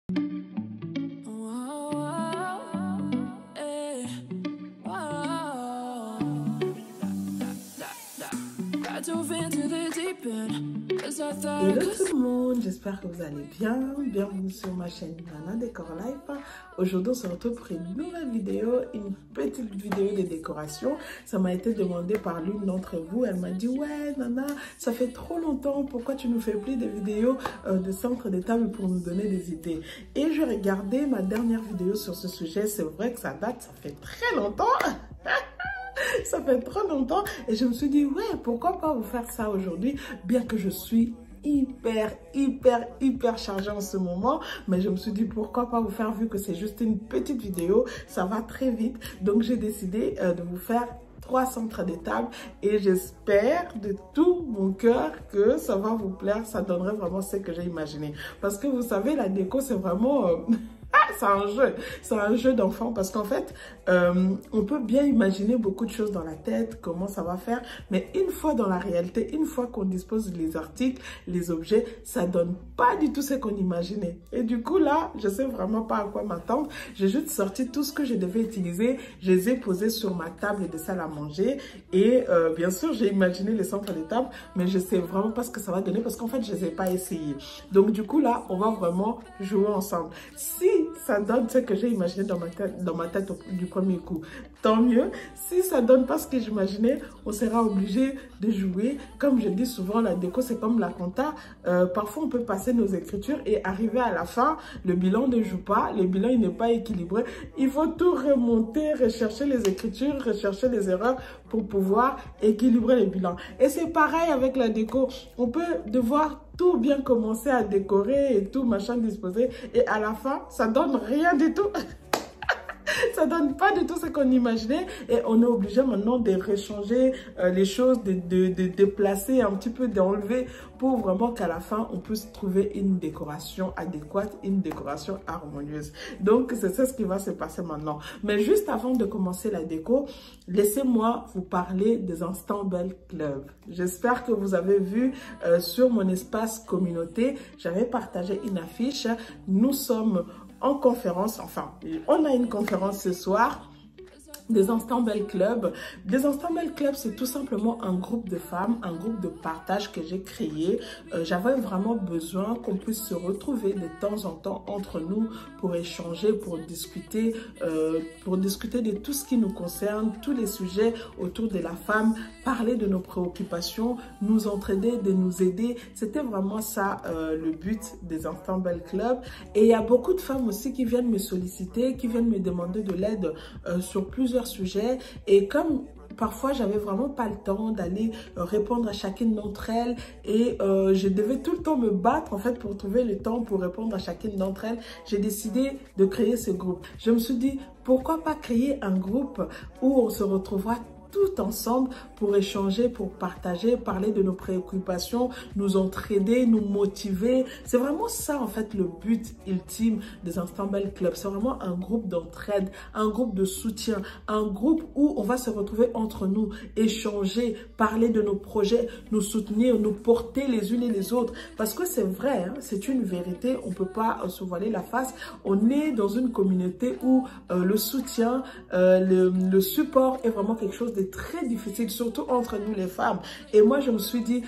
Hello tout le monde, j'espère que vous allez bien. Bienvenue sur ma chaîne Nana Décor Life. Aujourd'hui, on se retrouve pour une nouvelle vidéo, une petite vidéo de décoration. Ça m'a été demandé par l'une d'entre vous. Elle m'a dit, ouais Nana, ça fait trop longtemps, pourquoi tu nous fais plus de vidéos de centre de table pour nous donner des idées? Et je regardais ma dernière vidéo sur ce sujet. C'est vrai que ça date, ça fait très longtemps. Ça fait trop longtemps et je me suis dit, ouais, pourquoi pas vous faire ça aujourd'hui, bien que je suis hyper chargée en ce moment, mais je me suis dit, pourquoi pas vous faire, vu que c'est juste une petite vidéo, ça va très vite. Donc, j'ai décidé de vous faire 3 centres de table et j'espère de tout mon cœur que ça va vous plaire, ça donnerait vraiment ce que j'ai imaginé. Parce que vous savez, la déco, c'est vraiment... c'est un jeu d'enfant parce qu'en fait, on peut bien imaginer beaucoup de choses dans la tête, comment ça va faire, mais une fois dans la réalité, une fois qu'on dispose les articles, les objets, ça donne pas du tout ce qu'on imaginait. Et du coup là, je sais vraiment pas à quoi m'attendre. J'ai juste sorti tout ce que je devais utiliser, je les ai posés sur ma table de salle à manger et bien sûr, j'ai imaginé les centres de table, mais je sais vraiment pas ce que ça va donner parce qu'en fait, je les ai pas essayés. Donc du coup là, on va vraiment jouer ensemble. Si ça donne ce que j'ai imaginé dans ma tête du premier coup, tant mieux. Si ça donne pas ce que j'imaginais, on sera obligé de jouer. Comme je dis souvent, la déco c'est comme la compta. Parfois on peut passer nos écritures et arriver à la fin, le bilan ne joue pas, le bilan il n'est pas équilibré. Il faut tout remonter, rechercher les écritures, rechercher les erreurs pour pouvoir équilibrer le bilan. Et c'est pareil avec la déco. On peut devoir tout bien commencer à décorer et tout machin disposé et à la fin ça donne rien du tout. Ça donne pas du tout ce qu'on imaginait et on est obligé maintenant de rechanger les choses, de déplacer un petit peu, d'enlever pour vraiment qu'à la fin on puisse trouver une décoration adéquate, une décoration harmonieuse. Donc c'est ça ce qui va se passer maintenant. Mais juste avant de commencer la déco, laissez-moi vous parler des Ensemble Club. J'espère que vous avez vu sur mon espace communauté, j'avais partagé une affiche. Nous sommes en conférence, enfin, on a une conférence ce soir des Ensemble Club. Des Ensemble Club, c'est tout simplement un groupe de femmes, un groupe de partage que j'ai créé. J'avais vraiment besoin qu'on puisse se retrouver de temps en temps entre nous pour échanger, pour discuter de tout ce qui nous concerne, tous les sujets autour de la femme, parler de nos préoccupations, nous entraider, de nous aider. C'était vraiment ça le but des Ensemble Club. Et il y a beaucoup de femmes aussi qui viennent me solliciter, qui viennent me demander de l'aide sur plusieurs sujets et comme parfois j'avais vraiment pas le temps d'aller répondre à chacune d'entre elles et je devais tout le temps me battre en fait pour trouver le temps pour répondre à chacune d'entre elles, j'ai décidé de créer ce groupe. Je me suis dit pourquoi pas créer un groupe où on se retrouvera tout ensemble pour échanger, pour partager, parler de nos préoccupations, nous entraider, nous motiver. C'est vraiment ça en fait le but ultime des Ensemble Club. C'est vraiment un groupe d'entraide, un groupe de soutien, un groupe où on va se retrouver entre nous, échanger, parler de nos projets, nous soutenir, nous porter les unes et les autres. Parce que c'est vrai, hein, c'est une vérité, on ne peut pas se voiler la face. On est dans une communauté où le soutien, le support est vraiment quelque chose de très difficile, surtout entre nous les femmes. Et moi, je me suis dit,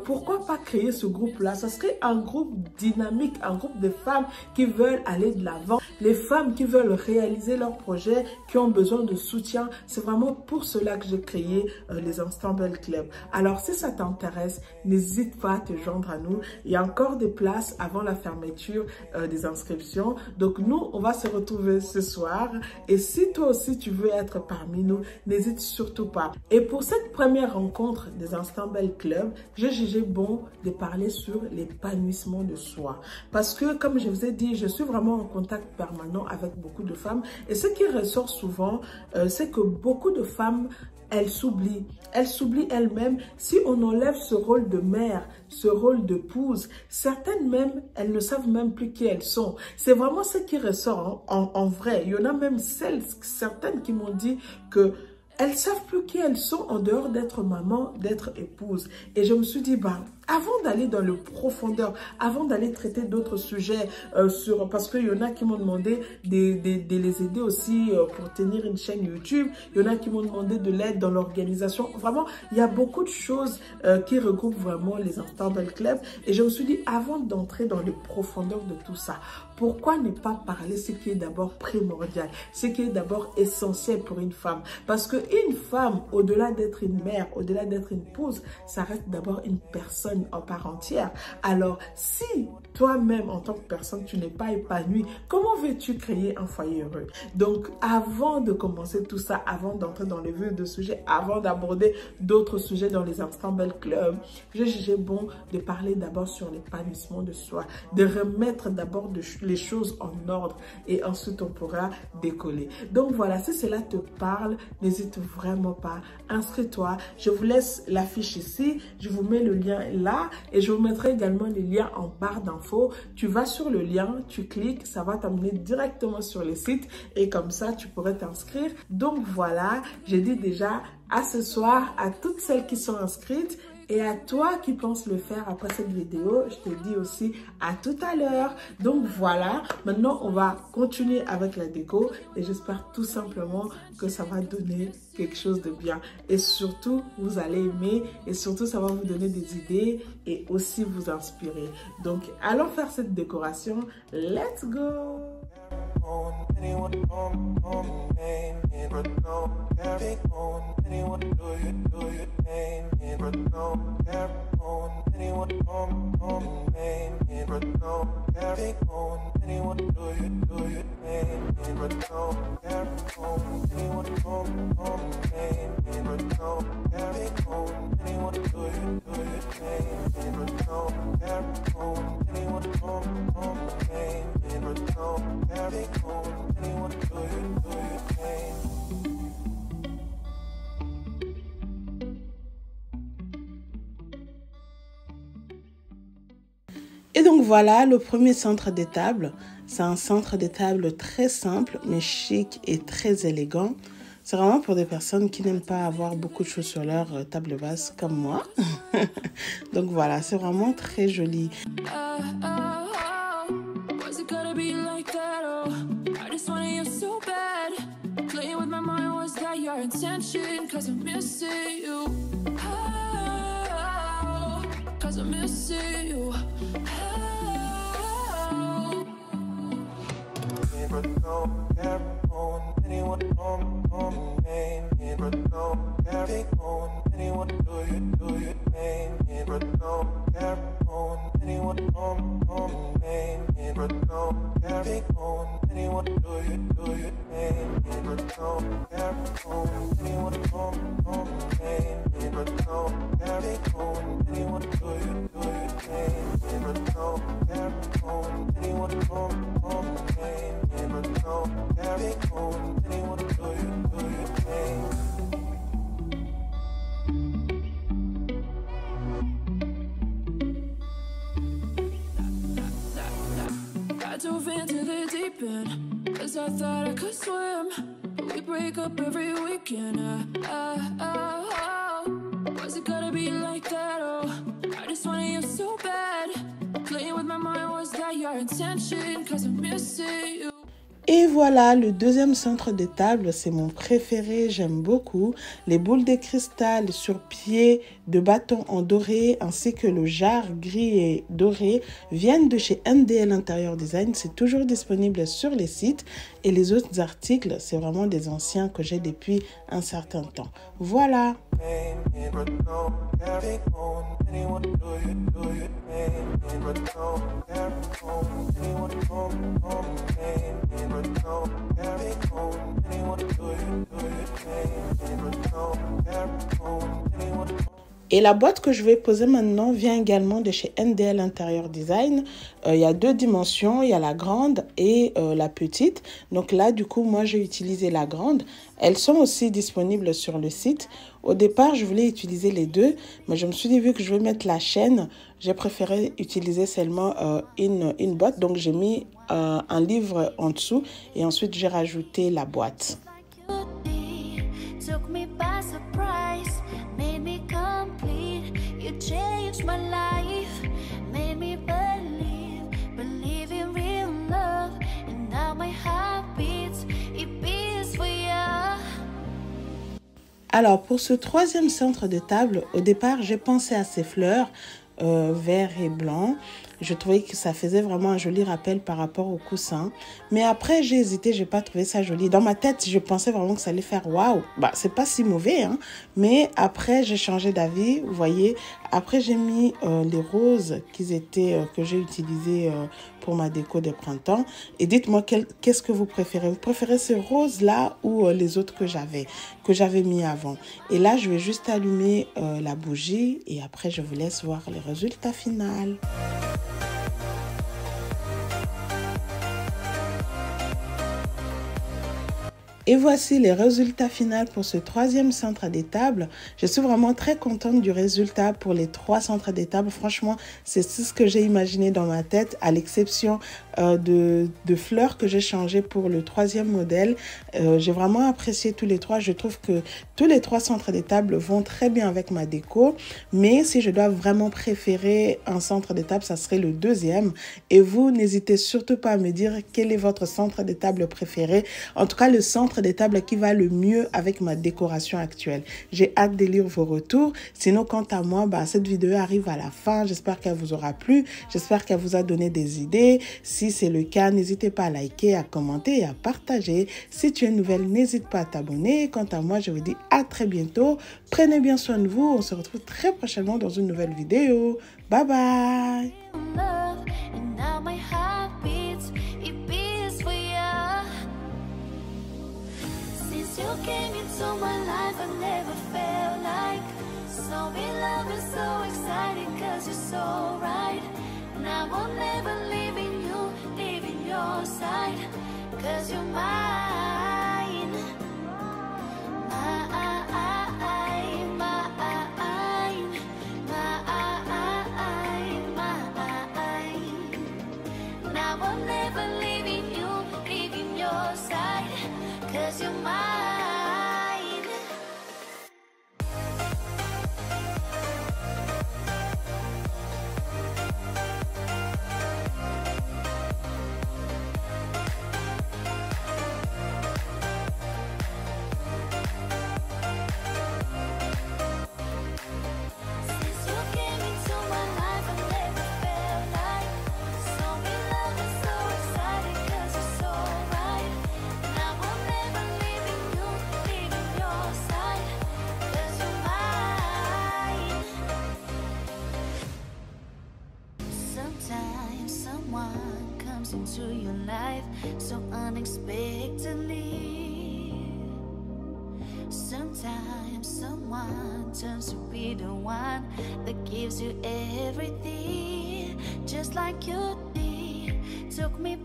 pourquoi pas créer ce groupe-là? Ça serait un groupe dynamique, un groupe de femmes qui veulent aller de l'avant, les femmes qui veulent réaliser leurs projets, qui ont besoin de soutien. C'est vraiment pour cela que j'ai créé les Ensemble Club. Alors, si ça t'intéresse, n'hésite pas à te joindre à nous. Il y a encore des places avant la fermeture des inscriptions. Donc, nous, on va se retrouver ce soir. Et si toi aussi, tu veux être parmi nous, n'hésite surtout pas. Et pour cette première rencontre des Ensemble Club, j'ai jugé bon de parler sur l'épanouissement de soi. Parce que, comme je vous ai dit, je suis vraiment en contact permanent avec beaucoup de femmes. Et ce qui ressort souvent, c'est que beaucoup de femmes, elles s'oublient elles-mêmes. Si on enlève ce rôle de mère, ce rôle d'épouse, certaines même, elles ne savent même plus qui elles sont. C'est vraiment ce qui ressort en vrai. Il y en a même certaines qui m'ont dit que elles savent plus qui elles sont en dehors d'être maman, d'être épouse. Et je me suis dit, bah, avant d'aller dans le profondeur, avant d'aller traiter d'autres sujets, parce qu'il y en a qui m'ont demandé de les aider aussi pour tenir une chaîne YouTube. Il y en a qui m'ont demandé de l'aide dans l'organisation. Vraiment, il y a beaucoup de choses qui regroupent vraiment les Instable Club. Et je me suis dit, avant d'entrer dans les profondeurs de tout ça, pourquoi ne pas parler ce qui est d'abord primordial, ce qui est d'abord essentiel pour une femme? Parce qu'une femme, au-delà d'être une mère, au-delà d'être une épouse, ça reste d'abord une personne en part entière. Alors, si toi-même, en tant que personne, tu n'es pas épanouie, comment veux-tu créer un foyer heureux? Donc, avant de commencer tout ça, avant d'entrer dans le vif du sujet, avant d'aborder d'autres sujets dans les Instable Club, j'ai jugé bon de parler d'abord sur l'épanouissement de soi, de remettre d'abord les choses en ordre et ensuite on pourra décoller. Donc voilà, si cela te parle, n'hésite vraiment pas, inscris-toi. Je vous laisse l'affiche ici, je vous mets le lien là et je vous mettrai également les liens en barre d'infos. Tu vas sur le lien, tu cliques, ça va t'amener directement sur le site et comme ça tu pourrais t'inscrire. Donc voilà, j'ai dit déjà à ce soir à toutes celles qui sont inscrites. Et à toi qui penses le faire après cette vidéo, je te dis aussi à tout à l'heure. Donc voilà, maintenant on va continuer avec la déco et j'espère tout simplement que ça va donner quelque chose de bien. Et surtout, vous allez aimer et surtout, ça va vous donner des idées et aussi vous inspirer. Donc, allons faire cette décoration. Let's go! Et donc voilà, le premier centre de table, c'est un centre de table très simple, mais chic et très élégant. C'est vraiment pour des personnes qui n'aiment pas avoir beaucoup de choses sur leur table basse comme moi. Donc voilà, c'est vraiment très joli. Dove into the deep end, 'cause I thought I could swim, but we break up every weekend. Was it gonna be like that? Oh, I just wanted you so bad. Playing with my mind, was that your intention? 'Cause I'm missing you. Et voilà, le deuxième centre de table, c'est mon préféré, j'aime beaucoup. Les boules de cristal sur pied de bâton en doré ainsi que le jarre gris et doré viennent de chez NDL Interior Design. C'est toujours disponible sur les sites et les autres articles, c'est vraiment des anciens que j'ai depuis un certain temps. Voilà. Et la boîte que je vais poser maintenant vient également de chez NDL Interior Design. Il y a deux dimensions, il y a la grande et la petite. Donc là, du coup, moi, j'ai utilisé la grande. Elles sont aussi disponibles sur le site. Au départ, je voulais utiliser les deux, mais je me suis dit, vu que je vais mettre la chaîne, j'ai préféré utiliser seulement une boîte. Donc, j'ai mis un livre en dessous et ensuite, j'ai rajouté la boîte. Changed my life, made me believe in real love, and now my heart beats, it beats for you. Alors, pour ce troisième centre de table, au départ, j'ai pensé à ces fleurs vert et blanc. Je trouvais que ça faisait vraiment un joli rappel par rapport au coussin. Mais après, j'ai hésité, j'ai pas trouvé ça joli. Dans ma tête, je pensais vraiment que ça allait faire waouh. Bah, c'est pas si mauvais, hein. Mais après, j'ai changé d'avis. Vous voyez, après, j'ai mis les roses que j'ai utilisées pour ma déco de printemps. Et dites-moi, qu'est-ce que vous préférez? Vous préférez ces roses-là ou les autres que j'avais mis avant? Et là, je vais juste allumer la bougie et après, je vous laisse voir les résultats finaux. Et voici les résultats finaux pour ce troisième centre des tables. Je suis vraiment très contente du résultat pour les 3 centres des tables. Franchement, c'est ce que j'ai imaginé dans ma tête, à l'exception de fleurs que j'ai changé pour le troisième modèle. J'ai vraiment apprécié tous les 3. Je trouve que tous les 3 centres des tables vont très bien avec ma déco. Mais si je dois vraiment préférer un centre des tables, ça serait le deuxième. Et vous, n'hésitez surtout pas à me dire quel est votre centre des tables préféré. En tout cas, le centre des tables qui va le mieux avec ma décoration actuelle. J'ai hâte de lire vos retours. Sinon, quant à moi, cette vidéo arrive à la fin. J'espère qu'elle vous aura plu. J'espère qu'elle vous a donné des idées. Si c'est le cas, n'hésitez pas à liker, à commenter et à partager. Si tu es nouvelle, n'hésite pas à t'abonner. Quant à moi, je vous dis à très bientôt. Prenez bien soin de vous. On se retrouve très prochainement dans une nouvelle vidéo. Bye bye. You came into my life, I never felt like so in love and so excited, cause you're so right. Now I'll never leaving your side, cause you're mine. Mine. Now I'll never leaving your side, cause you're mine. Someone comes into your life so unexpectedly. Sometimes someone turns to be the one that gives you everything, just like you did. Took me